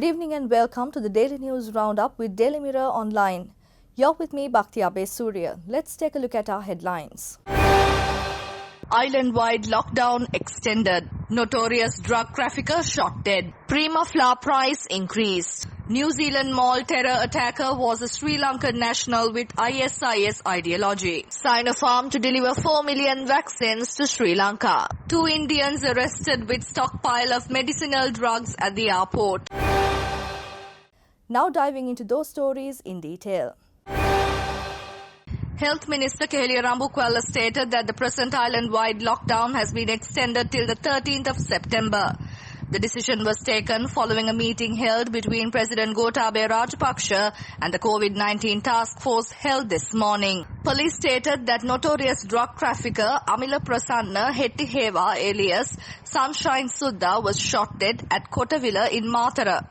Good evening and welcome to the Daily News Roundup with Daily Mirror Online. You're with me, Bhaktiyabeh Surya. Let's take a look at our headlines. Island-wide lockdown extended. Notorious drug trafficker shot dead. Prima flour price increased. New Zealand mall terror attacker was a Sri Lankan national with ISIS ideology. Sinopharm to deliver 4 million vaccines to Sri Lanka. 2 Indians arrested with stockpile of medicinal drugs at the airport. Now diving into those stories in detail. Health Minister Kehelia Rambukwala stated that the present island-wide lockdown has been extended till the 13th of September. The decision was taken following a meeting held between President Gotabaya Rajapaksa and the COVID-19 task force held this morning. Police stated that notorious drug trafficker Amila Prasanna Hettiheva alias Sunshine Sudha was shot dead at Kotavilla in Matara.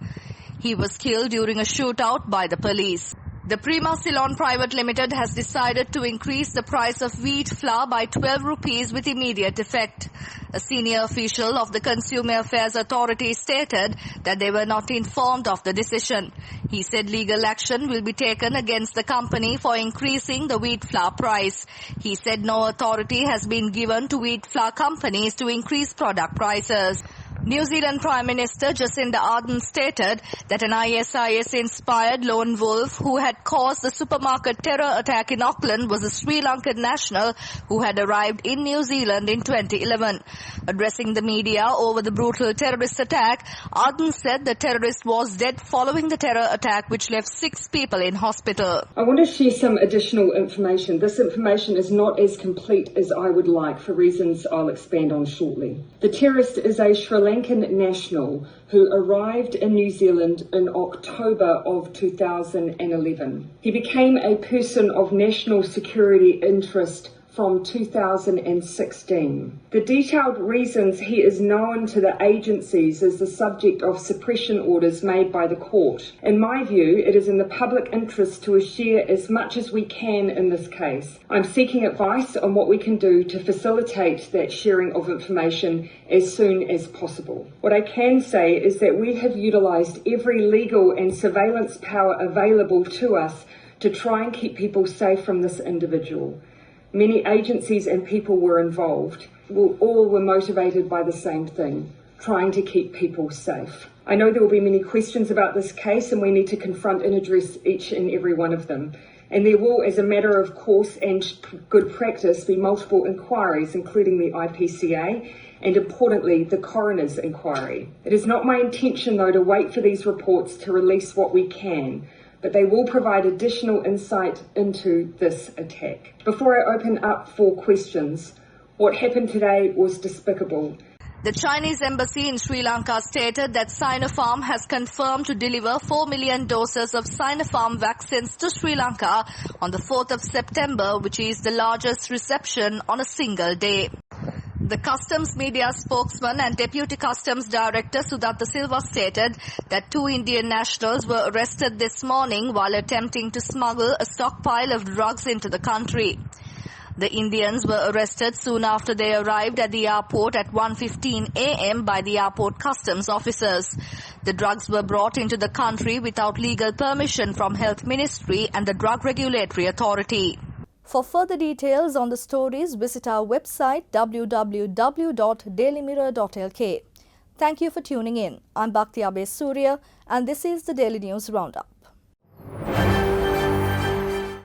He was killed during a shootout by the police. The Prima Ceylon Private Limited has decided to increase the price of wheat flour by 12 rupees with immediate effect. A senior official of the Consumer Affairs Authority stated that they were not informed of the decision. He said legal action will be taken against the company for increasing the wheat flour price. He said no authority has been given to wheat flour companies to increase product prices. New Zealand Prime Minister Jacinda Ardern stated that an ISIS-inspired lone wolf who had caused the supermarket terror attack in Auckland was a Sri Lankan national who had arrived in New Zealand in 2011. Addressing the media over the brutal terrorist attack, Ardern said the terrorist was dead following the terror attack which left 6 people in hospital. I want to share some additional information. This information is not as complete as I would like for reasons I'll expand on shortly. The terrorist is a Sri Lankan national who arrived in New Zealand in October of 2011. He became a person of national security interest from 2016. The detailed reasons he is known to the agencies is the subject of suppression orders made by the court. In my view, it is in the public interest to share as much as we can in this case. I'm seeking advice on what we can do to facilitate that sharing of information as soon as possible. What I can say is that we have utilised every legal and surveillance power available to us to try and keep people safe from this individual. Many agencies and people were involved. All were motivated by the same thing, trying to keep people safe. I know there will be many questions about this case and we need to confront and address each and every one of them. And there will, as a matter of course and good practice, be multiple inquiries, including the IPCA and, importantly, the coroner's inquiry. It is not my intention, though, to wait for these reports to release what we can, but they will provide additional insight into this attack. Before I open up for questions, what happened today was despicable. The Chinese embassy in Sri Lanka stated that Sinopharm has confirmed to deliver 4 million doses of Sinopharm vaccines to Sri Lanka on the 4th of September, which is the largest reception on a single day. The Customs Media spokesman and Deputy Customs Director Sudatta Silva stated that 2 Indian nationals were arrested this morning while attempting to smuggle a stockpile of drugs into the country. The Indians were arrested soon after they arrived at the airport at 1:15 a.m. by the airport customs officers. The drugs were brought into the country without legal permission from Health Ministry and the Drug Regulatory Authority. For further details on the stories, visit our website www.dailymirror.lk. Thank you for tuning in. I'm Bhaktiyabeh Surya and this is the Daily News Roundup.